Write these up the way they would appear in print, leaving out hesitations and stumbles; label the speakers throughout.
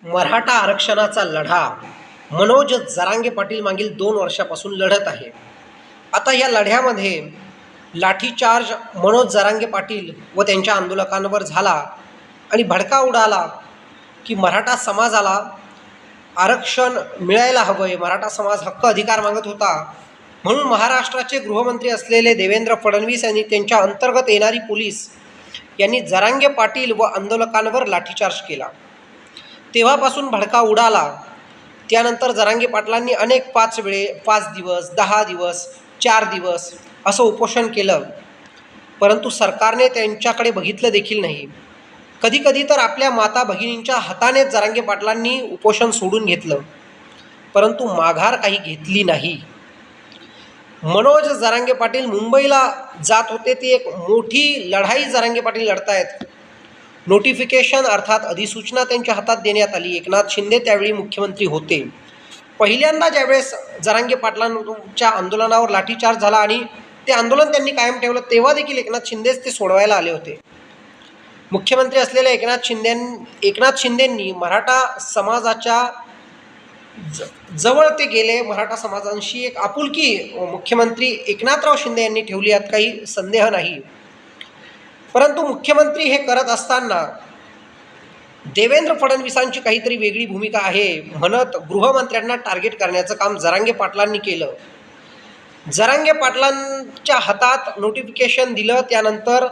Speaker 1: मराठा आरक्षणाचा लढा मनोज जरांगे पाटील मागील 2 वर्षापासून लढत आहे. आता या लढ्यामध्ये लाठीचार्ज मनोज जरांगे पाटील व त्यांच्या आंदोलकांवर झाला आणि भडका उडाला की मराठा समाजाला आरक्षण मिळायला हवं आहे, मराठा समाज हक्क अधिकार मागत होता. म्हणून महाराष्ट्राचे गृहमंत्री असलेले देवेंद्र फडणवीस यांनी त्यांच्या अंतर्गत येणारी पोलीस यांनी जरांगे पाटील व आंदोलकांवर लाठीचार्ज केला. तेव्हापासून भडका उडाला. त्यानंतर जरांगे पाटलांनी अनेक 5 दिवस, 10 दिवस, 4 दिवस असं उपोषण केलं, परंतु सरकारने त्यांच्याकडे बघितलं देखील नाही. कधीकधी तर आपल्या माता भगिनींच्या हाताने जरांगे पाटलांनी उपोषण सोडून घेतलं, परंतु माघार काही घेतली नाही. मनोज जरांगे पाटील मुंबईला जात होते. ती एक मोठी लढाई जरांगे पाटील लढतायत. नोटिफिकेशन अर्थात अधिसूचना त्यांच्या हातात देण्यात आली. एकनाथ शिंदे त्यावेळी मुख्यमंत्री होते. पहिल्यांदा ज्यावेळेस जरांगे पाटलांच्या आंदोलनावर लाठीचार्ज झाला आणि ते आंदोलन त्यांनी कायम ठेवलं, तेव्हा देखील एकनाथ शिंदेच ते सोडवायला आले होते. मुख्यमंत्री असलेल्या एकनाथ शिंदेंनी मराठा समाजाच्या जवळ ते गेले. मराठा समाजांशी एक आपुलकी मुख्यमंत्री एकनाथराव शिंदे यांनी ठेवली, यात काही संदेह नाही. परंतु मुख्यमंत्री हे करत असताना देवेंद्र फडणवीसांची काहीतरी वेगळी भूमिका आहे म्हणत गृहमंत्र्यांना टार्गेट करण्याचं काम जरांगे पाटलांनी केलं. जरांगे पाटलांच्या हातात नोटिफिकेशन दिलं. त्यानंतर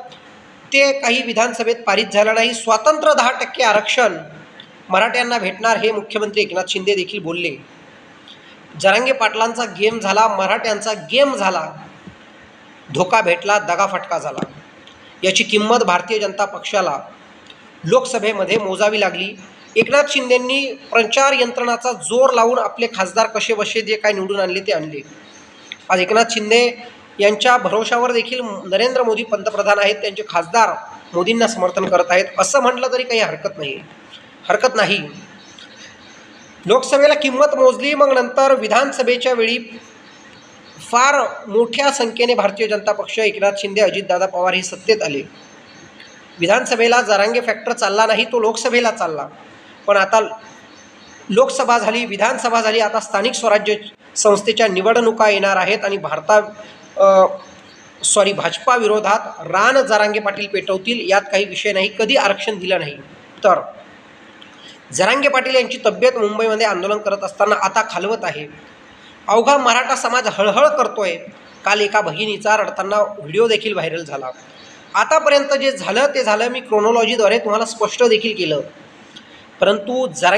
Speaker 1: ते काही विधानसभेत पारित झालं नाही. स्वतंत्र 10% आरक्षण मराठ्यांना भेटणार हे मुख्यमंत्री एकनाथ शिंदे देखील बोलले. जरांगे पाटलांचा गेम झाला, मराठ्यांचा गेम झाला. धोका भेटला, दगाफटका झाला. याची किंमत भारतीय जनता पक्षाला लोकसभेमध्ये मोजावी लागली. एकनाथ शिंदेंनी प्रचार यंत्रणाचा जोर लावून आपले खासदार कसे बसे जे काय निवडून आणले ते आणले. आज एकनाथ शिंदे यांच्या भरोशावर देखील नरेंद्र मोदी पंतप्रधान आहेत. त्यांचे खासदार मोदींना समर्थन करत आहेत. असं म्हटलं तरी काही हरकत नाही. लोकसभेला किंमत मोजली, मग नंतर विधानसभेच्या वेळी फार मोठ्या संख्येने भारतीय जनता पक्ष, एकनाथ शिंदे, अजितदादा पवार हे सत्तेत आले. विधानसभेला जरांगे फॅक्टर चालला नाही, तो लोकसभेला चालला. पण आता लोकसभा झाली, विधानसभा झाली, आता स्थानिक स्वराज्य संस्थेच्या निवडणुका येणार आहेत आणि भाजपा विरोधात रान जरांगे पाटील पेटवतील, यात काही विषय नाही. कधी आरक्षण दिलं नाही तर जरांगे पाटील यांची तब्येत मुंबईमध्ये आंदोलन करत असताना आता खालवत आहे. अवघा मराठा समाज हळहळ करतोय. काल एका भगिनीचा रडताना व्हिडिओ देखील व्हायरल झाला. आतापर्यंत जे झालं ते झालं. मी क्रोनॉलॉजीद्वारे तुम्हाला स्पष्ट देखील केलं, परंतु जरांगे